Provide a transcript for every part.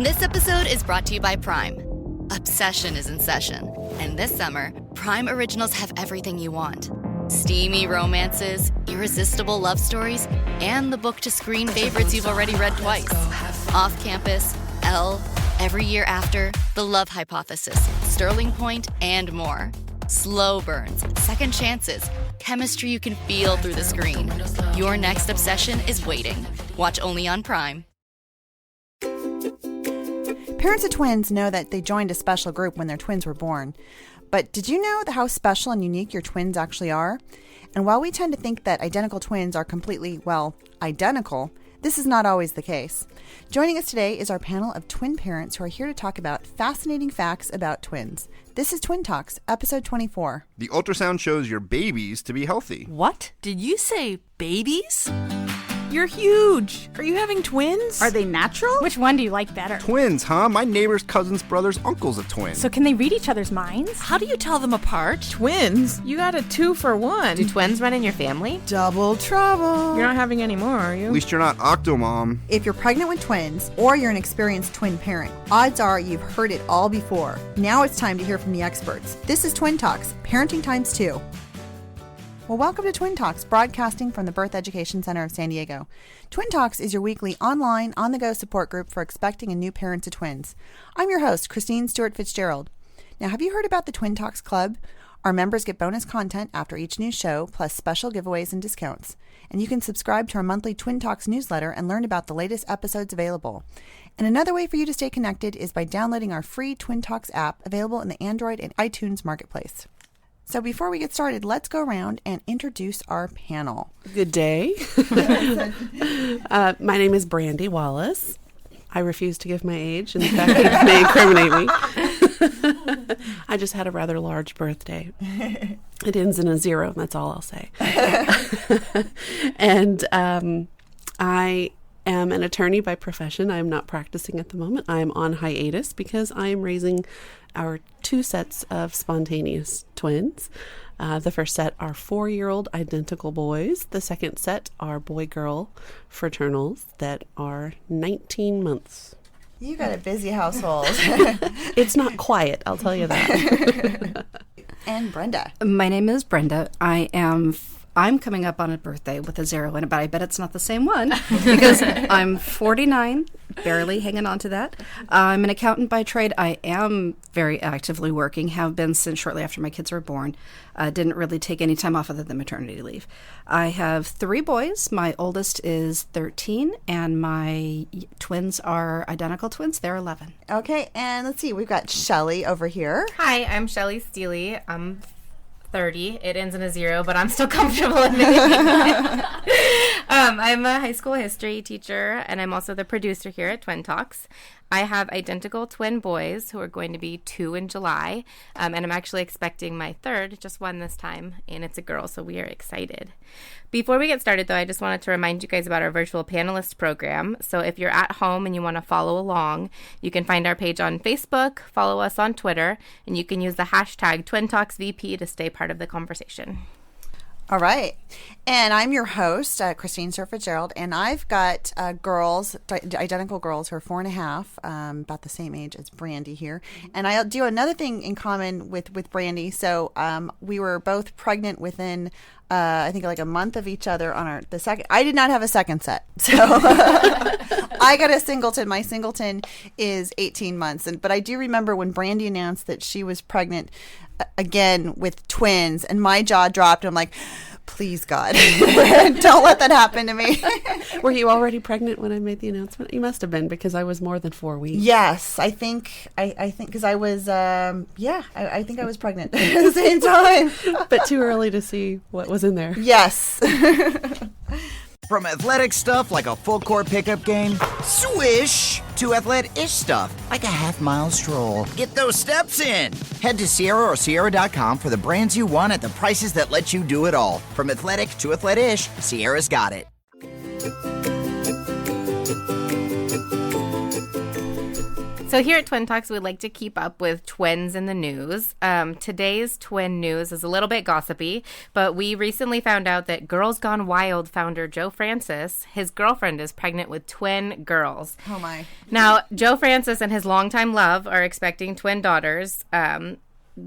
This episode is brought to you by Prime. Obsession is in session, and this summer, Prime Originals have everything you want. Steamy romances, irresistible love stories, and the book-to-screen favorites you've already read twice. Off Campus, Elle, Every Year After, The Love Hypothesis, Sterling Point, and more. Slow burns, second chances, chemistry you can feel through the screen. Your next obsession is waiting. Watch only on Prime. Parents of twins know that they joined a special group when their twins were born. But did you know how special and unique your twins actually are? And while we tend to think that identical twins are completely, well, identical, this is not always the case. Joining us today is our panel of twin parents who are here to talk about fascinating facts about twins. This is Twin Talks, episode 24. The ultrasound shows your babies to be healthy. What? Did you say babies? You're huge. Are you having twins? Are they natural? Which one do you like better? Twins, huh? My neighbor's cousin's brother's uncle's a twin. So can they read each other's minds? How do you tell them apart? Twins? You got a 2-for-1. Do twins run in your family? Double trouble. You're not having any more, are you? At least you're not Octomom. If you're pregnant with twins or you're an experienced twin parent, odds are you've heard it all before. Now it's time to hear from the experts. This is Twin Talks, Parenting Times 2. Well, welcome to Twin Talks, broadcasting from the Birth Education Center of San Diego. Twin Talks is your weekly online, on-the-go support group for expecting and new parents of twins. I'm your host, Christine Stewart Fitzgerald. Now, have you heard about the Twin Talks Club? Our members get bonus content after each new show, plus special giveaways and discounts. And you can subscribe to our monthly Twin Talks newsletter and learn about the latest episodes available. And another way for you to stay connected is by downloading our free Twin Talks app, available in the Android and iTunes marketplace. So before we get started, let's go around and introduce our panel. Good day. My name is Brandy Wallace. I refuse to give my age, and the fact that it may incriminate me. I just had a rather large birthday. It ends in a 0, that's all I'll say. And I am an attorney by profession. I am not practicing at the moment. I am on hiatus because I am raising our 2 sets of spontaneous twins. The first set are 4-year-old identical boys. The second set are boy-girl fraternals that are 19 months. You got a busy household. It's not quiet, I'll tell you that. And Brenda. My name is Brenda. I'm coming up on a birthday with a 0 in it, but I bet it's not the same one because I'm 49, barely hanging on to that. I'm an accountant by trade. I am very actively working, have been since shortly after my kids were born. Didn't really take any time off other than maternity leave. I have 3 boys. My oldest is 13, and my twins are identical twins. They're 11. Okay, and let's see. We've got Shelly over here. Hi, I'm Shelly Steely. I'm 30. It ends in a 0, but I'm still comfortable admitting it. I'm a high school history teacher, and I'm also the producer here at Twin Talks. I have identical twin boys who are going to be 2 in July, and I'm actually expecting my 3rd, just 1 this time, and it's a girl, so we are excited. Before we get started, though, I just wanted to remind you guys about our virtual panelist program. So if you're at home and you want to follow along, you can find our page on Facebook, follow us on Twitter, and you can use the hashtag TwinTalksVP to stay part of the conversation. All right. And I'm your host, Christine Stewart Fitzgerald, and I've got girls, identical girls who are 4.5, about the same age as Brandy here. And I'll do another thing in common with Brandy. So we were both pregnant within, I think, like a month of each other on the second. I did not have a second set. So I got a singleton. My singleton is 18 months. But I do remember when Brandy announced that she was pregnant again with twins, and my jaw dropped. I'm like, please, God, don't let that happen to me. Were you already pregnant when I made the announcement? You must have been, because I was more than 4 weeks. Yes, I think because I was, I think I was pregnant at the same time. But too early to see what was in there. Yes. From athletic stuff like a full court pickup game, swish, to athletic-ish stuff like a half-mile stroll. Get those steps in. Head to Sierra or Sierra.com for the brands you want at the prices that let you do it all. From athletic to athletic-ish, Sierra's got it. So here at Twin Talks, we like to keep up with twins in the news. Today's twin news is a little bit gossipy, but we recently found out that Girls Gone Wild founder Joe Francis, his girlfriend is pregnant with twin girls. Oh, my. Now, Joe Francis and his longtime love are expecting twin daughters.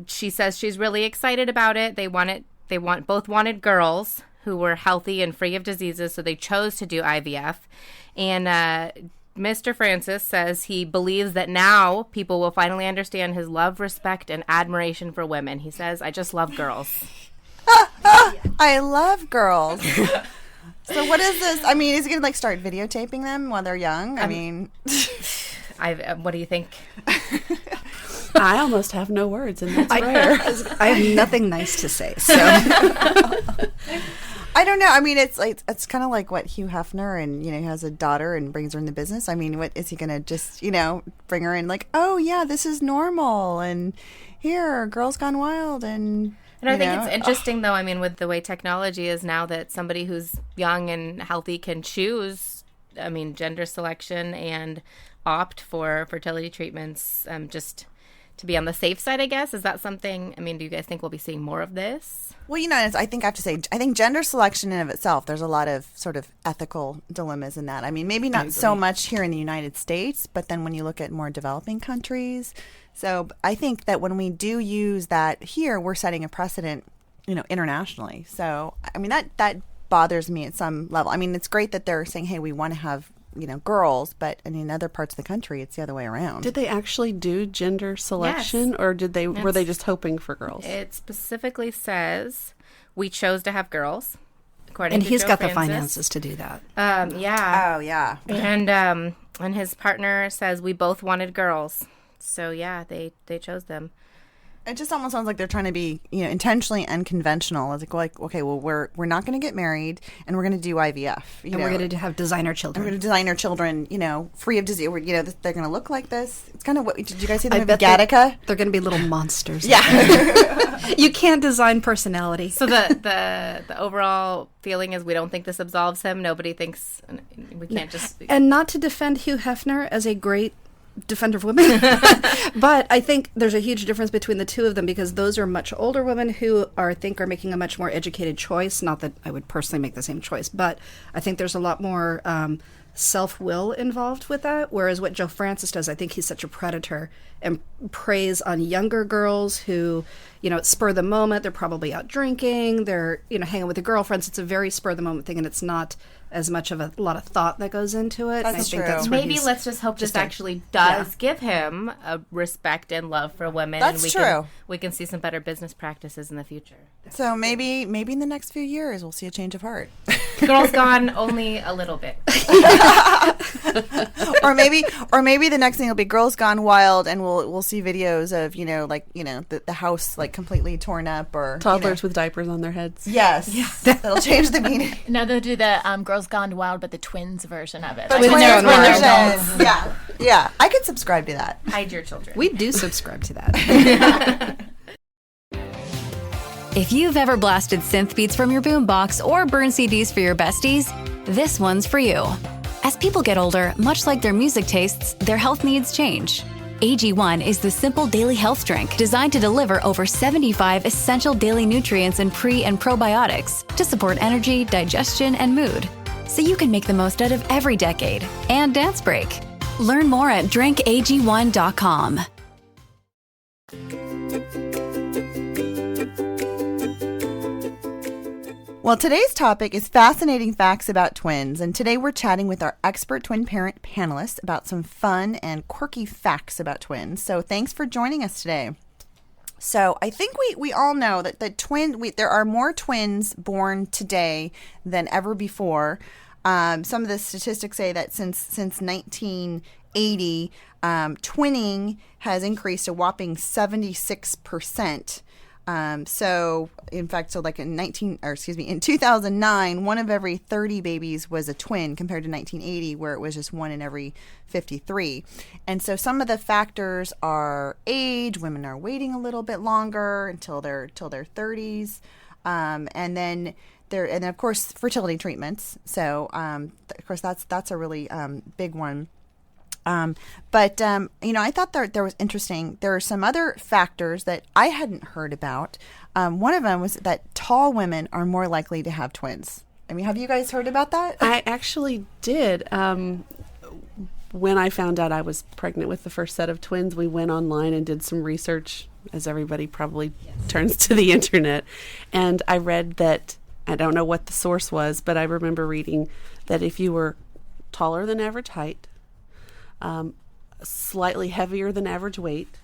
She says she's really excited about it. Both wanted girls who were healthy and free of diseases, so they chose to do IVF. And Mr. Francis says he believes that now people will finally understand his love, respect, and admiration for women. He says, I just love girls. I love girls. So what is this? I mean, is he going to like start videotaping them while they're young? I mean, what do you think? I almost have no words, and that's rare. I have nothing nice to say. So I don't know. I mean, it's kind of like what Hugh Hefner, and he has a daughter and brings her in the business. I mean, what is he going to just bring her in like, oh yeah, this is normal, and here, Girls Gone Wild, and I think it's interesting though. I mean, with the way technology is now, that somebody who's young and healthy can choose. I mean, gender selection and opt for fertility treatments, just to be on the safe side, I guess. Is that something, I mean, do you guys think we'll be seeing more of this? Well, I think I have to say, I think gender selection in of itself, there's a lot of sort of ethical dilemmas in that. I mean, maybe not so much here in the United States, but then when you look at more developing countries. So I think that when we do use that here, we're setting a precedent, internationally. So, I mean, that bothers me at some level. I mean, it's great that they're saying, hey, we want to have girls, but in other parts of the country, it's the other way around. Did they actually do gender selection, yes. or were they just hoping for girls? It specifically says we chose to have girls, according and to he's Joe got Francis. the finances to do that. Yeah. Oh, yeah. And his partner says we both wanted girls. So yeah, they chose them. It just almost sounds like they're trying to be, intentionally unconventional. It's like, okay, well, we're not going to get married, and we're going to do IVF. And we're going to have designer children. We're going to design our children, free of disease. They're going to look like this. It's kind of what, did you guys see the movie Gattaca? They're going to be little monsters. Yeah. You can't design personality. So the overall feeling is we don't think this absolves him. Nobody thinks, we can't just. And not to defend Hugh Hefner as a great defender of women, but I think there's a huge difference between the two of them, because those are much older women who are making a much more educated choice. Not that I would personally make the same choice, but I think there's a lot more self-will involved with that. Whereas what Joe Francis does, I think he's such a predator and preys on younger girls who, spur of the moment. They're probably out drinking. They're, hanging with their girlfriends. It's a very spur of the moment thing, and it's not as much of a lot of thought that goes into it. That's I think true. that's where Maybe let's just hope this actually does give him a respect and love for women. That's and true. We can see some better business practices in the future. So maybe in the next few years we'll see a change of heart. Girls Gone only a little bit. or maybe the next thing will be Girls Gone Wild, and we'll see videos of the house like completely torn up, or Toddlers with diapers on their heads. Yes. That'll change the meaning. Now they'll do the Girls Gone Wild, but the twins version of it. The Like when twins they're version. adults. Yeah. I could subscribe to that. Hide your children. we do subscribe to that. If you've ever blasted synth beats from your boombox or burned CDs for your besties, this one's for you. As people get older, much like their music tastes, their health needs change. AG1 is the simple daily health drink designed to deliver over 75 essential daily nutrients and pre- and probiotics to support energy, digestion, and mood, so you can make the most out of every decade and dance break. Learn more at drinkag1.com. Well, today's topic is fascinating facts about twins, and today we're chatting with our expert twin parent panelists about some fun and quirky facts about twins. So thanks for joining us today. So I think we all know that there are more twins born today than ever before. Some of the statistics say that since 1980, twinning has increased a whopping 76%. So in fact, like in 2009, one of every 30 babies was a twin, compared to 1980, where it was just one in every 53. And so some of the factors are age. Women are waiting a little bit longer until their 30s. And then and of course fertility treatments. So, of course that's a really, big one. But I thought there was interesting. There are some other factors that I hadn't heard about. One of them was that tall women are more likely to have twins. I mean, have you guys heard about that? I actually did. When I found out I was pregnant with the first set of twins, we went online and did some research, as everybody probably turns to the internet. And I read that, I don't know what the source was, but I remember reading that if you were taller than average height, slightly heavier than average weight,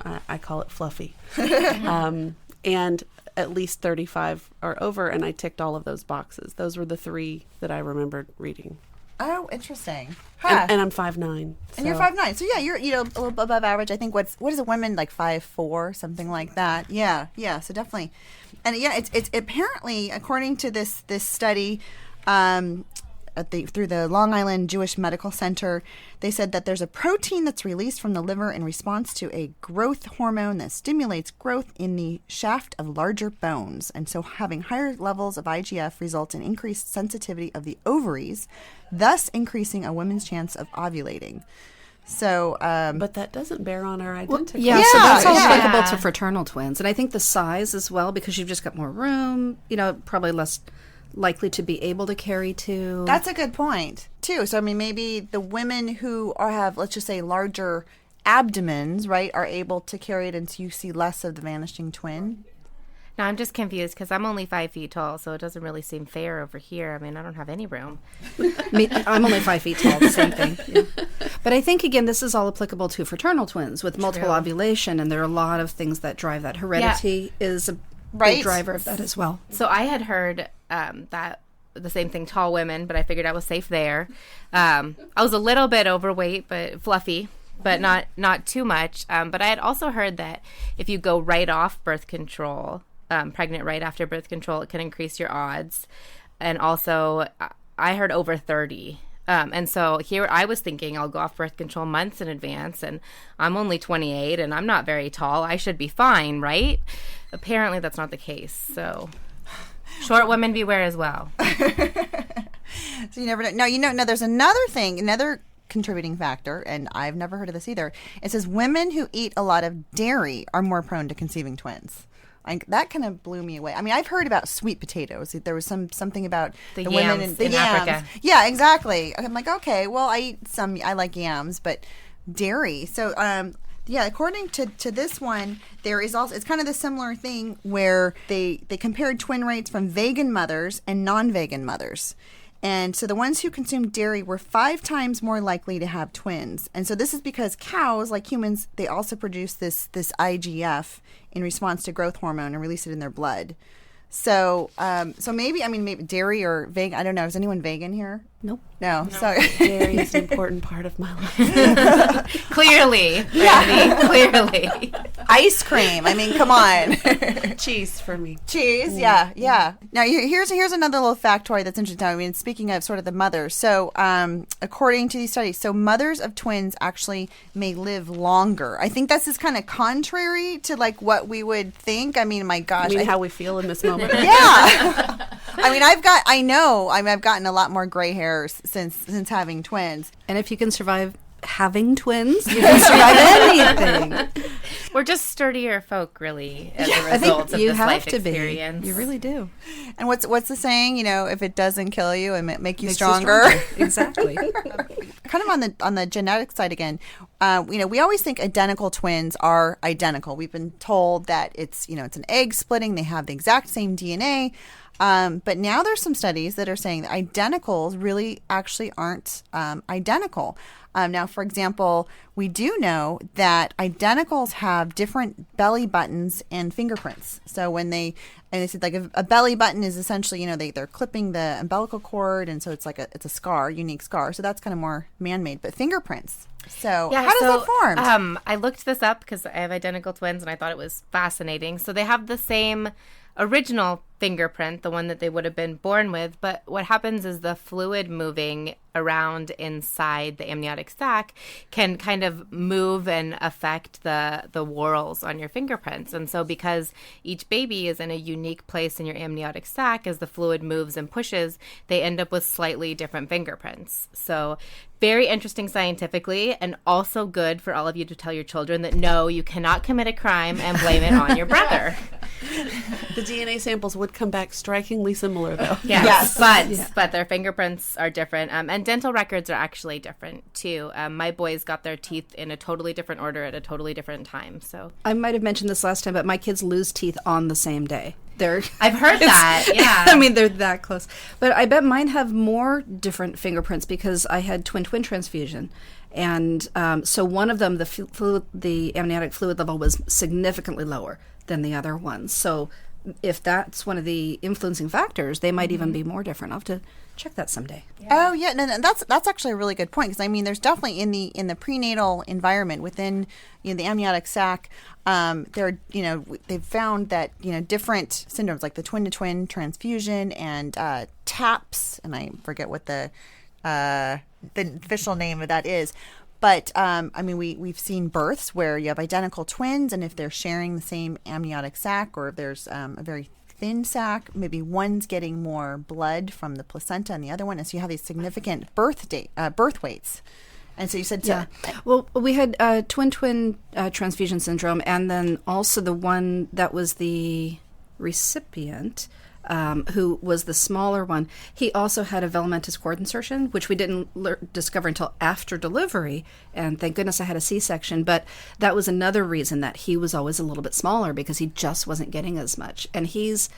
I call it fluffy, and at least 35 or over, and I ticked all of those boxes. Those were the 3 that I remembered reading. Oh, interesting. Huh. And I'm 5'9". So. And you're 5'9". So yeah, you're a little above average. I think what is a woman like 5'4", something like that. Yeah. So definitely, and yeah, it's apparently according to this study, through the Long Island Jewish Medical Center, they said that there's a protein that's released from the liver in response to a growth hormone that stimulates growth in the shaft of larger bones. And so having higher levels of IGF results in increased sensitivity of the ovaries, thus increasing a woman's chance of ovulating. So, but that doesn't bear on our identical. So that's all applicable to fraternal twins. And I think the size as well, because you've just got more room, probably less likely to be able to carry 2. That's a good point too. So I mean, maybe the women who have, let's just say, larger abdomens, right, are able to carry it, and so you see less of the vanishing twin. Now I'm just confused because I'm only 5 feet tall, so it doesn't really seem fair over here. I mean, I don't have any room. I'm only 5 feet tall, the same thing. Yeah. But I think, again, this is all applicable to fraternal twins with multiple ovulation, and there are a lot of things that drive that. Heredity is a big driver of that as well. So I had heard that the same thing, tall women, but I figured I was safe there. I was a little bit overweight, but fluffy, but not too much. But I had also heard that if you go right off birth control, pregnant right after birth control, it can increase your odds. And also, I heard over 30. And so here I was thinking I'll go off birth control months in advance, and I'm only 28 and I'm not very tall. I should be fine, right? Apparently that's not the case. So short women beware as well. So you never know. No, there's another contributing factor, and I've never heard of this either. It says women who eat a lot of dairy are more prone to conceiving twins. That kind of blew me away. I mean, I've heard about sweet potatoes. There was something about the women yams in in Africa. Yeah, exactly. I'm like, okay, well, I like yams, but dairy. So, according to this one, there is also, it's kind of the similar thing where they compared twin rates from vegan mothers and non-vegan mothers. And so the ones who consumed dairy were 5 times more likely to have twins. And so this is because cows, like humans, they also produce this IGF in response to growth hormone and release it in their blood. So maybe dairy or vegan. I don't know. Is anyone vegan here? Nope. No. So dairy is an important part of my life. Clearly, Brandy, clearly. Ice cream. I mean, come on. Cheese for me. Cheese. Yeah. Now here's another little factoid that's interesting. I mean, speaking of sort of the mothers. So according to these studies, so mothers of twins actually may live longer. I think this is kind of contrary to like what we would think. I mean, my gosh. How we feel in this moment. Yeah. I mean, I've gotten a lot more gray hairs since having twins. And if you can survive having twins, you can survive anything. We're just sturdier folk, really, as a result of this life experience. You really do. And what's the saying? If it doesn't kill you, it make you stronger. Exactly. Kind of on the genetic side again, we always think identical twins are identical. We've been told that it's an egg splitting. They have the exact same DNA. But now there's some studies that are saying that identicals really actually aren't identical. Now, for example, we do know that identicals have different belly buttons and fingerprints. So when they said like a belly button is essentially, they're clipping the umbilical cord, and so it's like it's a scar, unique scar. So that's kind of more man-made. But fingerprints. So how does that form? I looked this up because I have identical twins, and I thought it was fascinating. So they have the same original fingerprint, the one that they would have been born with. But what happens is the fluid moving around inside the amniotic sac can kind of move and affect the whorls on your fingerprints. And so because each baby is in a unique place in your amniotic sac, as the fluid moves and pushes, they end up with slightly different fingerprints. So very interesting scientifically, and also good for all of you to tell your children that no, you cannot commit a crime and blame it on your brother. The DNA samples would come back strikingly similar, though. Yes. But their fingerprints are different, and dental records are actually different too. My boys got their teeth in a totally different order at a totally different time. So I might have mentioned this last time, but my kids lose teeth on the same day. I've heard that, yeah. I mean, they're that close. But I bet mine have more different fingerprints because I had twin transfusion. And so one of them, the amniotic fluid level was significantly lower than the other ones. So if that's one of the influencing factors, they might even be more different. I'll have to check that someday. Oh yeah, no, that's actually a really good point, because I mean, there's definitely in the prenatal environment within the amniotic sac, they've found that different syndromes like the twin-to-twin transfusion and TAPS, and I forget what the official name of that is. But, I mean, we've seen births where you have identical twins, and if they're sharing the same amniotic sac, or if there's a very thin sac, maybe one's getting more blood from the placenta and the other one, and so you have these significant birth weights. And so you said... Yeah. Well, we had twin transfusion syndrome, and then also the one that was the recipient... who was the smaller one, he also had a velamentous cord insertion, which we didn't discover until after delivery, and thank goodness I had a C-section, but that was another reason that he was always a little bit smaller, because he just wasn't getting as much. And he's,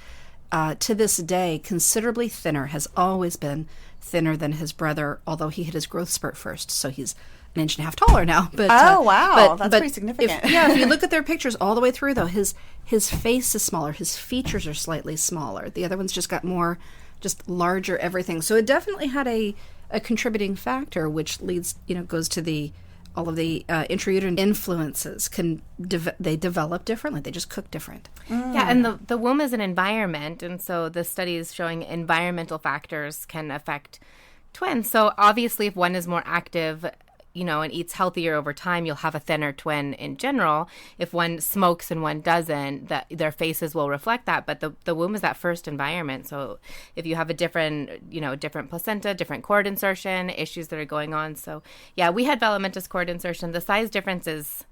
to this day, considerably thinner, has always been thinner than his brother, although he hit his growth spurt first, so he's an inch and a half taller now. But wow, that's pretty significant. If you look at their pictures all the way through, though, his face is smaller, his features are slightly smaller. The other one's just got more, just larger everything. So it definitely had a contributing factor, which leads, goes to all of the intrauterine influences they develop differently. They just cook different. Yeah, and the womb is an environment, and so the study is showing environmental factors can affect twins. So obviously, if one is more active, and eats healthier over time, you'll have a thinner twin in general. If one smokes and one doesn't, their faces will reflect that. But the womb is that first environment. So if you have a different placenta, different cord insertion, issues that are going on. So yeah, we had velamentous cord insertion. The size difference is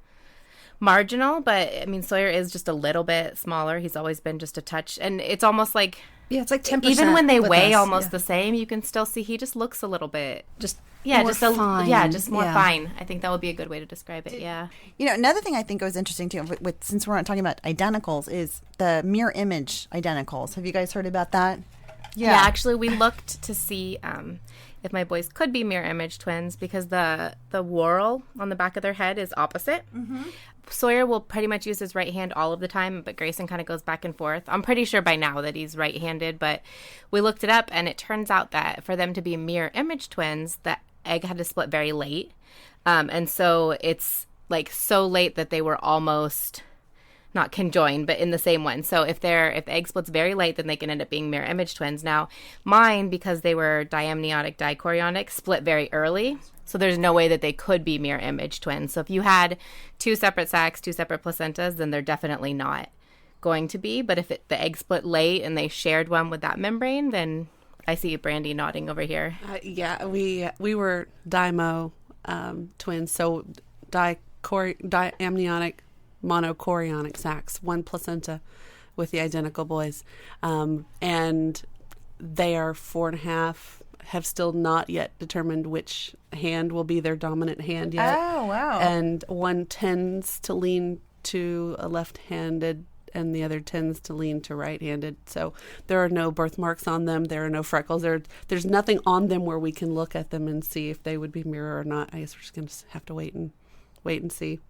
marginal, but I mean, Sawyer is just a little bit smaller. He's always been just a touch. And it's almost like... Yeah, it's like 10%. Even when they weigh almost the same, you can still see he just looks a little bit... more fine. I think that would be a good way to describe it. Yeah. Another thing I think was interesting too, since we're not talking about identicals, is the mirror image identicals. Have you guys heard about that? Yeah, actually, we looked to see if my boys could be mirror image twins, because the whorl on the back of their head is opposite. Mm-hmm. Sawyer will pretty much use his right hand all of the time, but Grayson kind of goes back and forth. I'm pretty sure by now that he's right-handed, but we looked it up, and it turns out that for them to be mirror image twins, the egg had to split very late. And so it's like so late that they were almost not conjoined, but in the same one. So if the egg splits very late, then they can end up being mirror image twins. Now, mine, because they were diamniotic, dichorionic, split very early. So there's no way that they could be mirror image twins. So if you had two separate sacs, two separate placentas, then they're definitely not going to be. But if the egg split late and they shared one with that membrane, then I see Brandy nodding over here. Yeah, we were dimo twins, so diamniotic, monochorionic sacs, one placenta with the identical boys. And they are 4.5, have still not yet determined which hand will be their dominant hand yet. Oh, wow. And one tends to lean to a left-handed and the other tends to lean to right-handed. So there are no birthmarks on them. There are no freckles. There's nothing on them where we can look at them and see if they would be mirror or not. I guess we're just going to have to wait and see.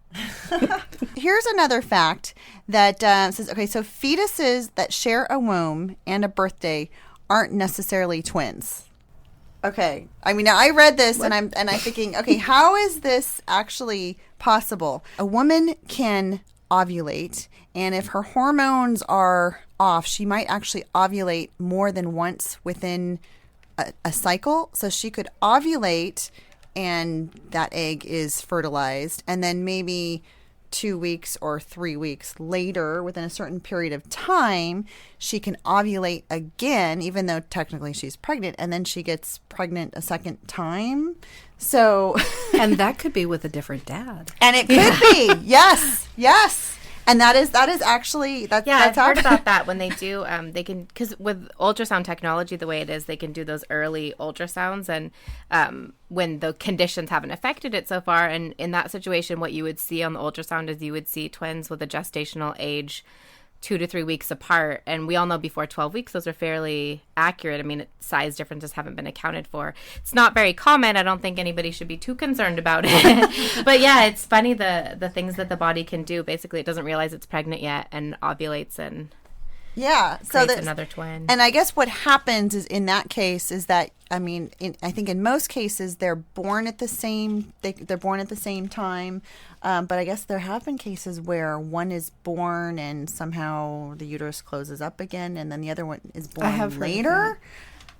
Here's another fact that says, okay, so fetuses that share a womb and a birthday aren't necessarily twins. Okay. I mean, now I read this and I'm thinking, okay, how is this actually possible? A woman can ovulate. And if her hormones are off, she might actually ovulate more than once within a cycle. So she could ovulate and that egg is fertilized. And then maybe 2 weeks or 3 weeks later, within a certain period of time, she can ovulate again, even though technically she's pregnant, and then she gets pregnant a second time. So, and that could be with a different dad. And it could be, yes. And that is actually that's I've heard happened. about that when they do. They can, because with ultrasound technology, the way it is, they can do those early ultrasounds, and when the conditions haven't affected it so far. And in that situation, what you would see on the ultrasound is you would see twins with a gestational age 2 to 3 weeks apart. And we all know before 12 weeks, those are fairly accurate. I mean, size differences haven't been accounted for. It's not very common. I don't think anybody should be too concerned about it. But yeah, it's funny the things that the body can do. Basically, it doesn't realize it's pregnant yet and ovulates and creates another twin. And I guess what happens is in that case is that, I mean, I think in most cases they're born at the same they're born at the same time. But I guess there have been cases where one is born and somehow the uterus closes up again, and then the other one is born later.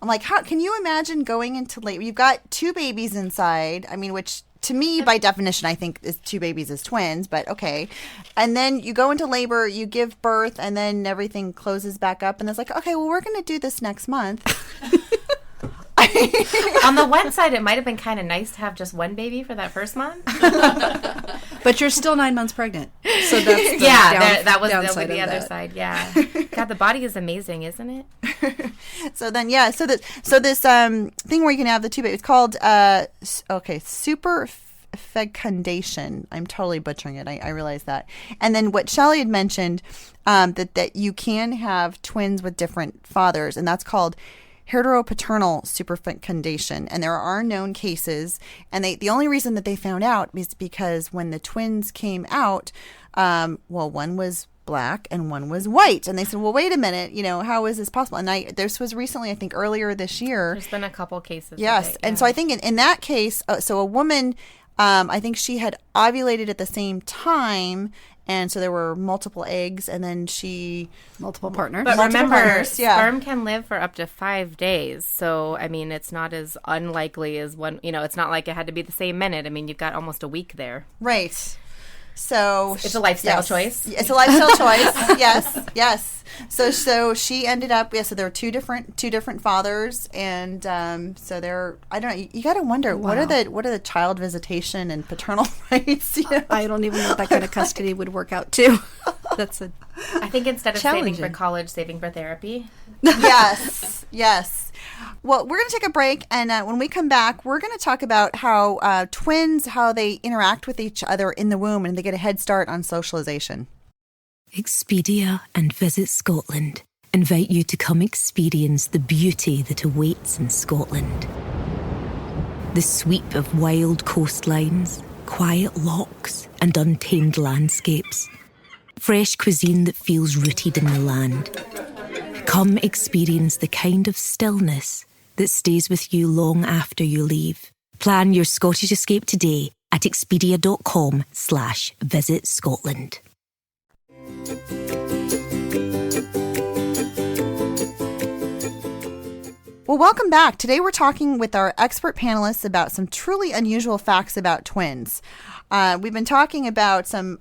I'm like, how can you imagine going into labor? You've got 2 babies inside. I mean, which to me, by definition, I think is 2 babies as twins, but okay. And then you go into labor, you give birth, and then everything closes back up, and it's like, okay, well, we're going to do this next month. On the one side, it might have been kind of nice to have just one baby for that first month. But you're still 9 months pregnant. So that's the that would be the other side. Yeah. God, the body is amazing, isn't it? So then, so this thing where you can have the 2 babies, it's called super fecundation. I'm totally butchering it. I realize that. And then what Shelley had mentioned, that you can have twins with different fathers, and that's called heteropaternal superfecundation. And there are known cases, and the only reason that they found out is because when the twins came out, one was black and one was white, and they said, well, wait a minute, how is this possible? And this was recently, I think earlier this year, there's been a couple cases. Yes. And so I think in that case, so a woman, I think she had ovulated at the same time, and so there were multiple eggs, and then multiple partners. But remember, sperm can live for up to 5 days. So, I mean, it's not as unlikely as one, it's not like it had to be the same minute. I mean, you've got almost a week there. Right. So it's a lifestyle choice. It's a lifestyle choice. Yes. So she ended up. So there were two different fathers, and so they're. I don't know. You got to wonder what are the child visitation and paternal rights. I don't even know if that kind of custody would work out too. I think instead of saving for college, saving for therapy. Yes. Well, we're going to take a break, and when we come back, we're going to talk about how twins, how they interact with each other in the womb, and they get a head start on socialization. Expedia and Visit Scotland invite you to come experience the beauty that awaits in Scotland. The sweep of wild coastlines, quiet lochs, and untamed landscapes. Fresh cuisine that feels rooted in the land. Come experience the kind of stillness that stays with you long after you leave. Plan your Scottish escape today at expedia.com/Visit Scotland. Well, welcome back. Today we're talking with our expert panelists about some truly unusual facts about twins. We've been talking about some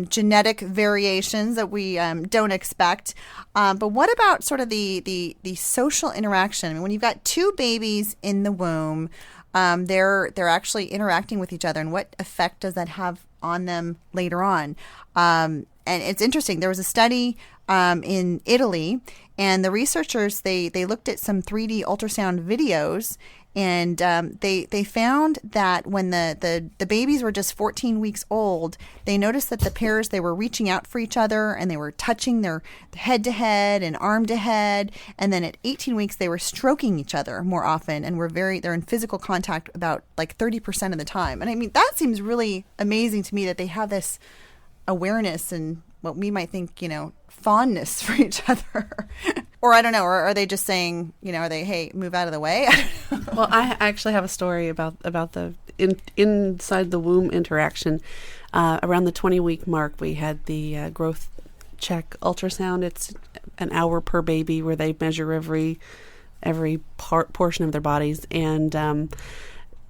genetic variations that we don't expect. But what about sort of the social interaction? I mean, when you've got 2 babies in the womb, they're actually interacting with each other, and what effect does that have on them later on? And it's interesting. There was a study in Italy, and the researchers they looked at some 3D ultrasound videos, and they found that when the babies were just 14 weeks old, they noticed that the pairs, they were reaching out for each other, and they were touching their head to head and arm to head, and then at 18 weeks they were stroking each other more often, and they're in physical contact about like 30% of the time. And I mean, that seems really amazing to me that they have this awareness and what we might think, fondness for each other. Or I don't know, or are they just saying, are they, hey, move out of the way? Well, I actually have a story about the inside the womb interaction. Around the 20-week mark, we had the growth check ultrasound. It's an hour per baby where they measure every portion of their bodies. And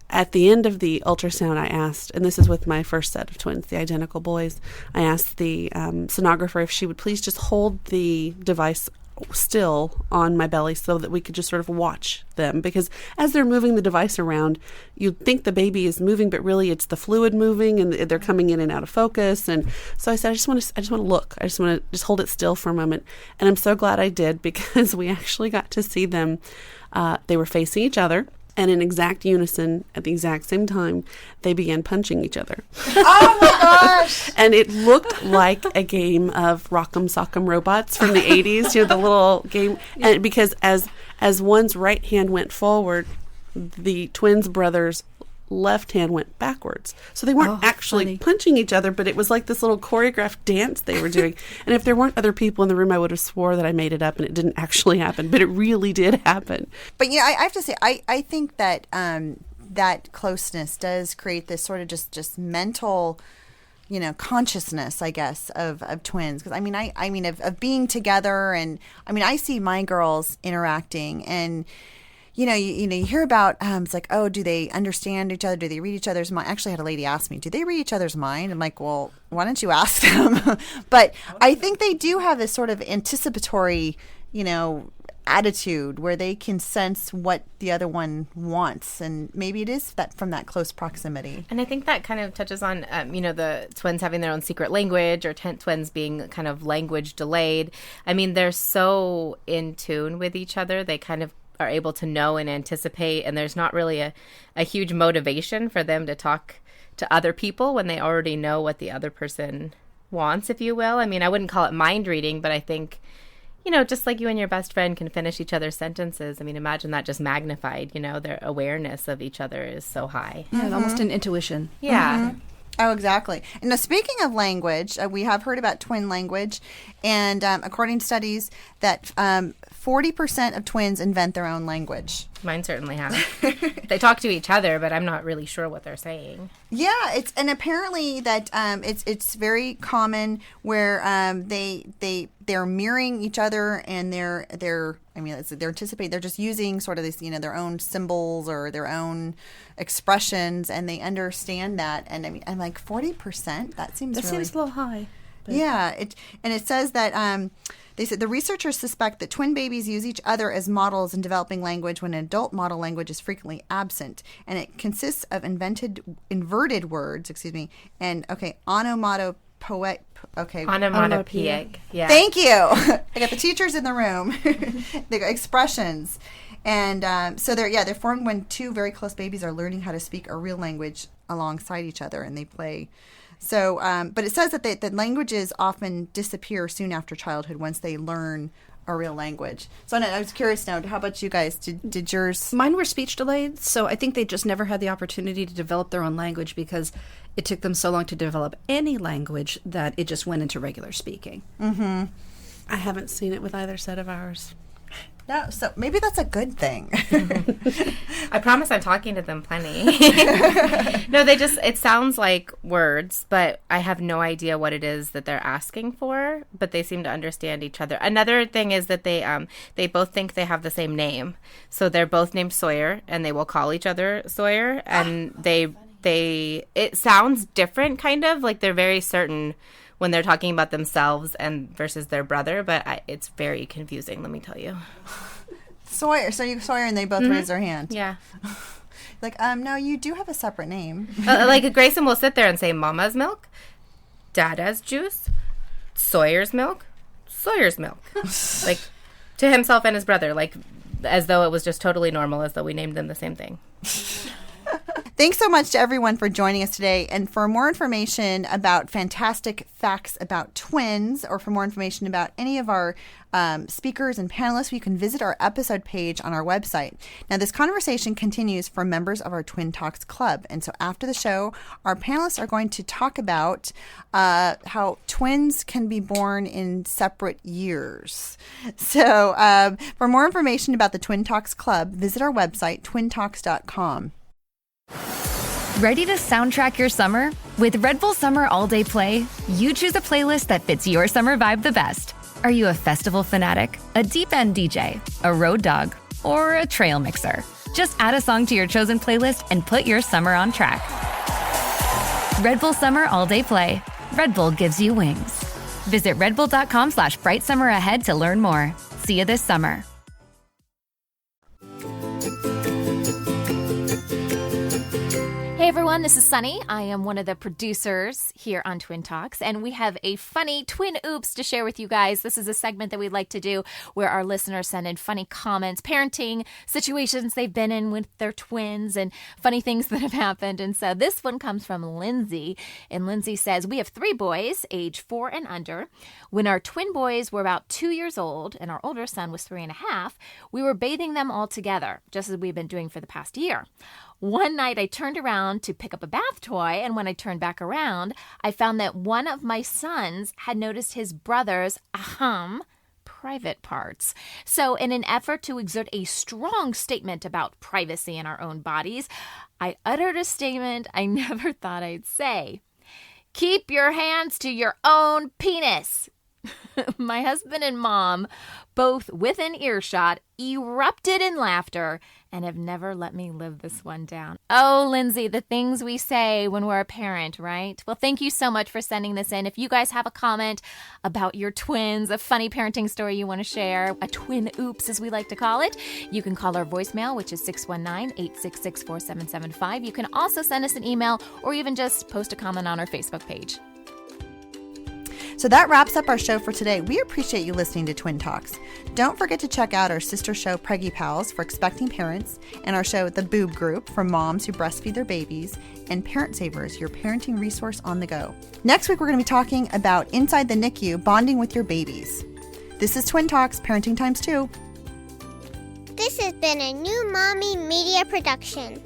at the end of the ultrasound, I asked, and this is with my first set of twins, the identical boys, I asked the sonographer if she would please just hold the device still on my belly so that we could just sort of watch them, because as they're moving the device around, you'd think the baby is moving, but really it's the fluid moving and they're coming in and out of focus. And so I said, I just want to look. I just want to just hold it still for a moment. And I'm so glad I did, because we actually got to see them. They were facing each other, and in exact unison at the exact same time, they began punching each other. Oh my gosh! And it looked like a game of Rock'em Sock'em Robots from the 80s, the little game. And because as one's right hand went forward, the twins' brothers' left hand went backwards. So they weren't actually punching each other, but it was like this little choreographed dance they were doing. And if there weren't other people in the room, I would have swore that I made it up and it didn't actually happen, but it really did happen. But I have to say, I think that that closeness does create this sort of just mental, consciousness, I guess, of twins. Because I mean of being together, and I see my girls interacting, and you hear about, it's like, oh, do they understand each other? Do they read each other's mind? Actually, I had a lady ask me, do they read each other's mind? I'm like, well, why don't you ask them? But I think they do have this sort of anticipatory, attitude where they can sense what the other one wants. And maybe it is that from that close proximity. And I think that kind of touches on, the twins having their own secret language, or twins being kind of language delayed. They're so in tune with each other. They kind of are able to know and anticipate, and there's not really a huge motivation for them to talk to other people when they already know what the other person wants, if you will. I wouldn't call it mind reading, but I think, just like you and your best friend can finish each other's sentences, imagine that just magnified, their awareness of each other is so high. Yeah, almost an intuition. Yeah. Mm-hmm. Oh, exactly. And now, speaking of language, we have heard about twin language, and according to studies, that 40% of twins invent their own language. Mine certainly have. They talk to each other, but I'm not really sure what they're saying. Yeah, and apparently that it's very common where they're mirroring each other, and they're anticipating, they're just using sort of this, their own symbols or their own expressions, and they understand that. And I'm like, 40%? That seems a little high. But. Yeah, it says that they said the researchers suspect that twin babies use each other as models in developing language when an adult model language is frequently absent, and it consists of inverted words, and onomatopoeic. Okay, onomatopoeic. Yeah. Thank you. I got the teachers in the room. They got expressions. And so they're formed when two very close babies are learning how to speak a real language alongside each other, and they play. So, but it says that the languages often disappear soon after childhood once they learn a real language. So I was curious now, how about you guys? Did yours? Mine were speech delayed, so I think they just never had the opportunity to develop their own language because it took them so long to develop any language that it just went into regular speaking. Mm-hmm. I haven't seen it with either set of ours. No, so maybe that's a good thing. I promise I'm talking to them plenty. No, it sounds like words, but I have no idea what it is that they're asking for, but they seem to understand each other. Another thing is that they both think they have the same name. So they're both named Sawyer, and they will call each other Sawyer, and it sounds different, kind of, like they're very certain when they're talking about themselves and versus their brother, but it's very confusing, let me tell you. Sawyer, so you Sawyer, and they both raise their hand. Yeah. Like, no, you do have a separate name. Like Grayson will sit there and say, Mama's milk, Dada's juice, Sawyer's milk, Sawyer's milk. Like, to himself and his brother, like, as though it was just totally normal, as though we named them the same thing. Thanks so much to everyone for joining us today. And for more information about fantastic facts about twins, or for more information about any of our speakers and panelists, you can visit our episode page on our website. Now, this conversation continues for members of our Twin Talks Club. And so after the show, our panelists are going to talk about how twins can be born in separate years. So for more information about the Twin Talks Club, visit our website, twintalks.com. Ready to soundtrack your summer? With Red Bull Summer All Day Play, you choose a playlist that fits your summer vibe the best. Are you a festival fanatic, a deep-end DJ, a road dog, or a trail mixer? Just add a song to your chosen playlist and put your summer on track. Red Bull Summer All Day Play. Red Bull gives you wings. Visit redbull.com/brightsummer ahead to learn more. See you this summer. Hey everyone, this is Sunny. I am one of the producers here on Twin Talks, and we have a funny twin oops to share with you guys. This is a segment that we'd like to do where our listeners send in funny comments, parenting situations they've been in with their twins, and funny things that have happened. And so this one comes from Lindsay, and Lindsay says, we have 3 boys, age 4 and under. When our twin boys were about 2 years old and our older son was 3.5, we were bathing them all together, just as we've been doing for the past year. One night I turned around to pick up a bath toy, and when I turned back around, I found that one of my sons had noticed his brother's private parts. So in an effort to exert a strong statement about privacy in our own bodies, I uttered a statement I never thought I'd say. Keep your hands to your own penis. My husband and mom, both within earshot, erupted in laughter and have never let me live this one down. Oh, Lindsay, the things we say when we're a parent, right? Well, thank you so much for sending this in. If you guys have a comment about your twins, a funny parenting story you want to share, a twin oops as we like to call it, you can call our voicemail, which is 619-866-4775. You can also send us an email or even just post a comment on our Facebook page. So that wraps up our show for today. We appreciate you listening to Twin Talks. Don't forget to check out our sister show, Preggy Pals, for expecting parents, and our show, The Boob Group, for moms who breastfeed their babies, and Parent Savers, your parenting resource on the go. Next week, we're going to be talking about Inside the NICU, bonding with your babies. This is Twin Talks, Parenting Times 2. This has been a New Mommy Media production.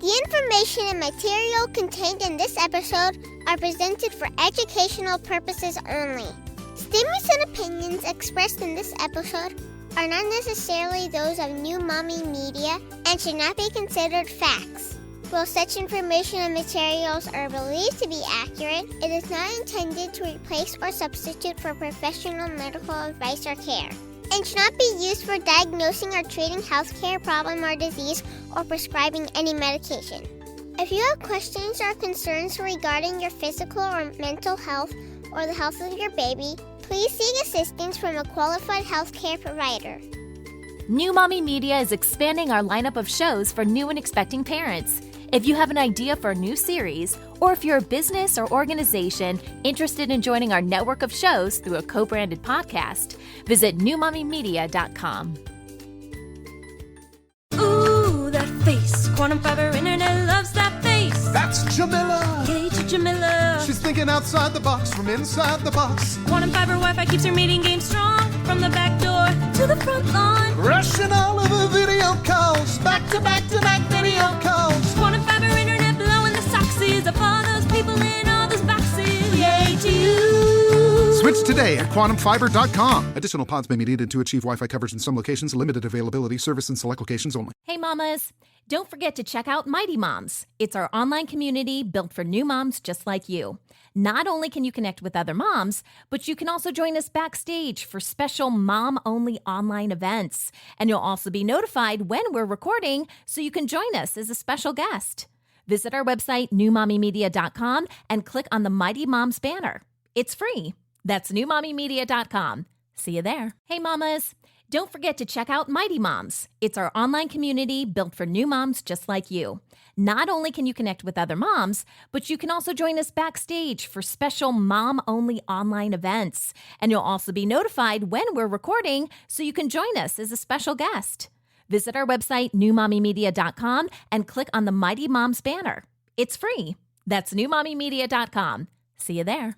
The information and material contained in this episode are presented for educational purposes only. Statements and opinions expressed in this episode are not necessarily those of New Mommy Media and should not be considered facts. While such information and materials are believed to be accurate, it is not intended to replace or substitute for professional medical advice or care, and should not be used for diagnosing or treating healthcare problem or disease or prescribing any medication. If you have questions or concerns regarding your physical or mental health or the health of your baby, please seek assistance from a qualified healthcare provider. New Mommy Media is expanding our lineup of shows for new and expecting parents. If you have an idea for a new series, or if you're a business or organization interested in joining our network of shows through a co-branded podcast, visit newmommymedia.com. Ooh, that face. Quantum fiber internet loves that face. That's Jamila. Yay to Jamila. She's thinking outside the box from inside the box. Quantum fiber Wi-Fi keeps her meeting game strong. From the back door to the front lawn. Rushing all of her video calls. Back to back to back video calls. Quantum fiber internet blowing the soxies of all those people in all those boxes. Yay to you. Switch today at quantumfiber.com. Additional pods may be needed to achieve Wi-Fi coverage in some locations. Limited availability. Service in select locations only. Hey mamas, don't forget to check out Mighty Moms. It's our online community built for new moms just like you. Not only can you connect with other moms, but you can also join us backstage for special mom-only online events. And you'll also be notified when we're recording, so you can join us as a special guest. Visit our website, newmommymedia.com, and click on the Mighty Moms banner. It's free. That's newmommymedia.com. See you there. Hey mamas, don't forget to check out Mighty Moms. It's our online community built for new moms just like you. Not only can you connect with other moms, but you can also join us backstage for special mom-only online events. And you'll also be notified when we're recording, so you can join us as a special guest. Visit our website, newmommymedia.com, and click on the Mighty Moms banner. It's free. That's newmommymedia.com. See you there.